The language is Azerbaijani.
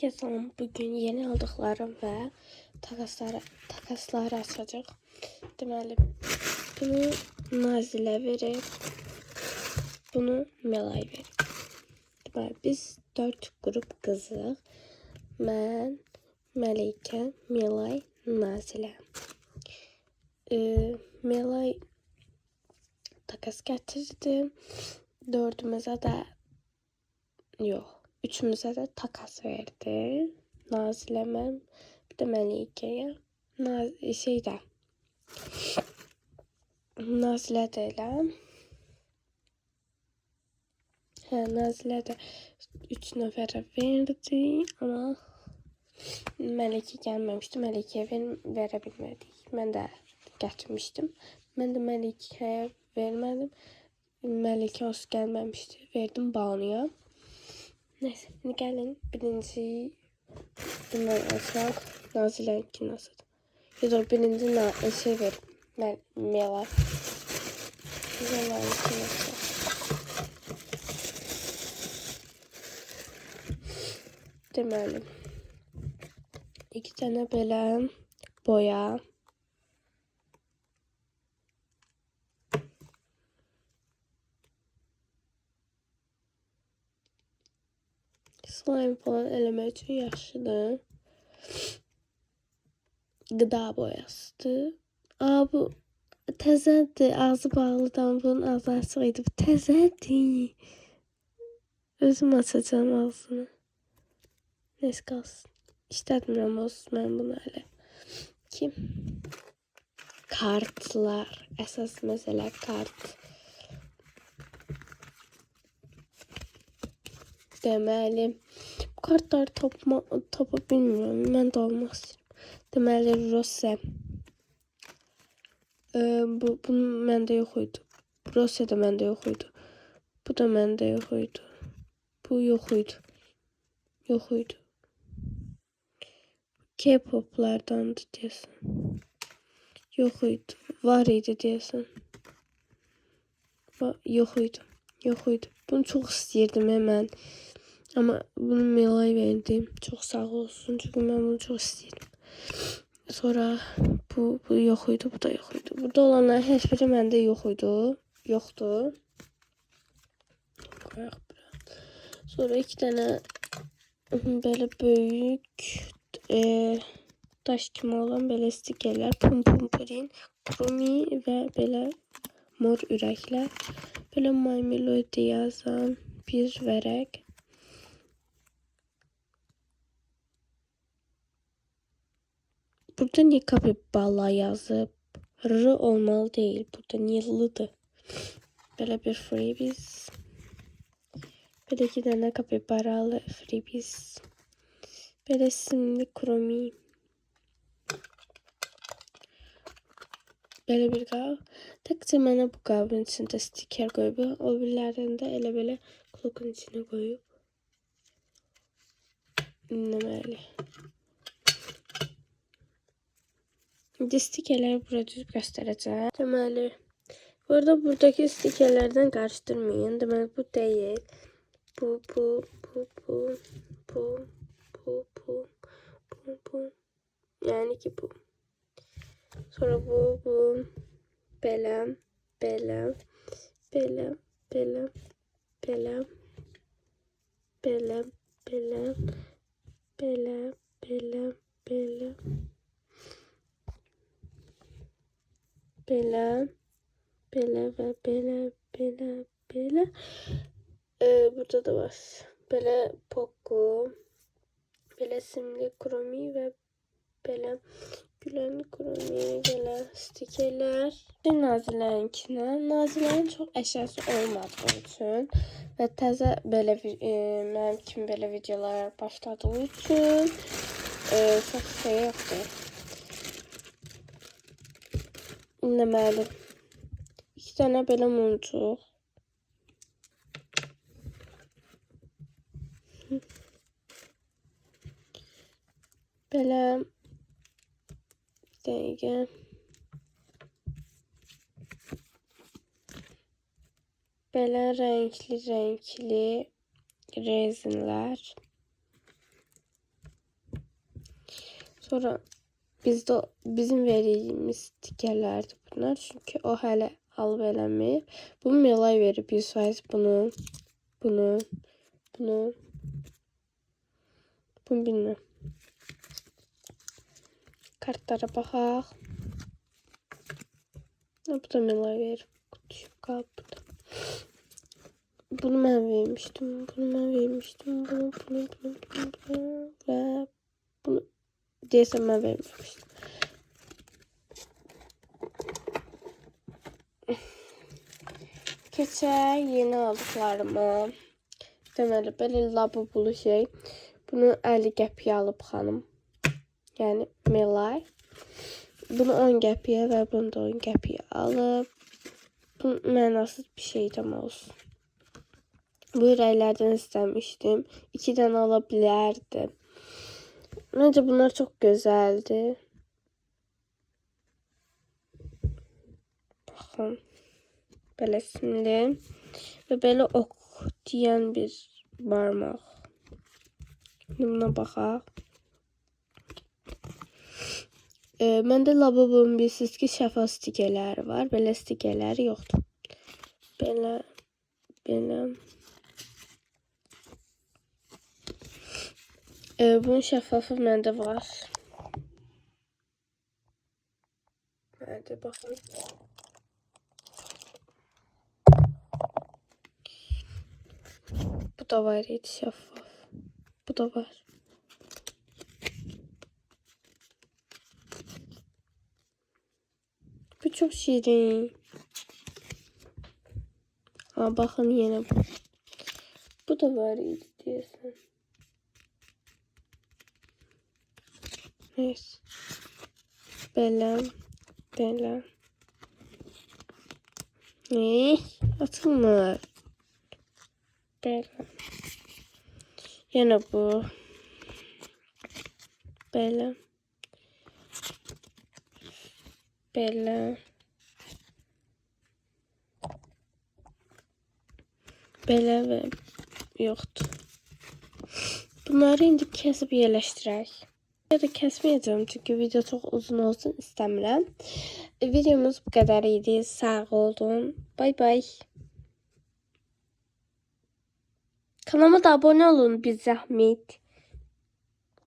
Herkese selam. Bugün yeni aldıklarım ve takasları açacak. Deməli, bunu Nazilə verib, bunu Melay verib. Deməli, biz 4 grup qızıq. Mən, Məlikə, Melay, Nazilə. Melay takas gətirdi. Dördümüzə də yox. Üçümüzə də takas verdi. Nazilə, mən, bir də Məlikəyə. Nazilə də elə. Nazilə də 3 nəfərə verdi. Amma Məlikə gəlməmişdi. Məlikəyə verə bilmədik. Mən də gətirmişdim. Mən də Məlikəyə vermədim. Məlikə olsun gəlməmişdi. Verdim Banuya. Neyse, şimdi gelin birinci bundan açaq. Naziləninki nasıl? Ya da birinci şey ver. Melay. Melayınki nasıl? Deməli. 2 tane belə boya. Slime falan eləmək üçün yaxşıdır. Gıda boyasıdır. Bu təzədir. Ağzı bağlıdan bunun ağzı açıq idi. Bu təzədir. Özüm açacağım ağzını. Neyse qalsın. İstədirəm olsun mən bunu elə. Kartlar. Əsas məsələ kart. Deməli, bu kartları tapa bilmiyorum. Mən də olmaq istəyirəm. Deməli, Rose. Bu məndə yox idi. Rose da məndə yox idi. Bu da məndə yox idi. Bu yox idi. Yox idi. K-poplardandı deyəsən. Yox idi. Var idi deyəsən. Yox idi. Yox idi. Bunu çox istəyirdim hemen. Ama bunu Melay verdim. Çok sağ olsun. Çünkü ben bunu çok istəyirdim. Sonra bu yox idi. Bu da yox idi. Burada olanlar heç biri məndə yox idi. Yoxdur. Qoyaq bura. Sonra 2 tane böyle böyük daş kimi olan belə stikerlər. Pum pum purin, krumi və belə mor ürəklər. Böyle My Melody yazan bir vərəq. Burada niye Capybara yazıp R olmalı değil. Burada Nil'lıdır. Böyle bir freebies. Böyle 2 tane Capybaralı freebies. Böyle simli kromi. Böyle bir qab. Təkcə mənə bu qabın içində stiker qoyub. O birlərində elə belə klokun içine koyup. Deməli. Stikerleri burada düz göstereceğim. Deməli. Bu arada buradaki stikerlerden karıştırmayın. Deməli bu değil. Bu. Yani ki bu. Sonra bu. Belə. Belə. Burada da var. Belə Poco. Belə simli kromi ve belə gülen kromiye gelen stikerler. Naziləninkine. Nazilənin çox əşyası olmadığı üçün və təzə belə mənim kimi belə videolar başladığı üçün çox şey yoxdur. Deməli 2 tane belə mumcuq. Belə dəqiqə. Belə renkli rezinlər. Sonra bizim verdiğimiz stikerlerdi bunlar. Çünkü o hala alıb eləməyib. Bunu Melay verib 100%. Bunu bilmem. Kartlara baxaq. Bu da Melay verib. Düşüb qalıb bu da. Bunu mən vermişdim. Bunu və bunu deyəsən mən verməmişdim. Keçək yeni aldıqlarıma. Deməli, belə labubulu şey. Bunu 50 qəpiyə alıb xanım. Yəni Melay. Bunu 10 qəpiyə və bunu da 10 qəpiyə alıb. Bu mənasız bir şey tam olsun. Bu rəylərdən istəmişdim. 2 dənə ala bilərdim. Məncə bunlar çox gözəldir. Baxın. Belə simli. Və belə ox deyən bir barmaq. Buna baxaq. Məndə Labubun bilirsiniz ki, şəfa stikerləri var. Belə stikerləri yoxdur. Belə. Bunun şəffafı məndə var. Hadi baxın. Bu da var idi şəffaf. Bu da var. Bu çox şirin. Baxın yenə bu. Bu da var idi deyəsən. Neyse. Belə. Atılmır. Belə. Yenə bu. Belə. Belə və yoxdur. Bunları indi kəsib yerləşdirək. Ya da kəsməyəcəm çünki video çox uzun olsun istəmirəm. Videomuz bu qədər idi. Sağ olun. Bay bay. Kanalıma da abunə olun bir zəhmət.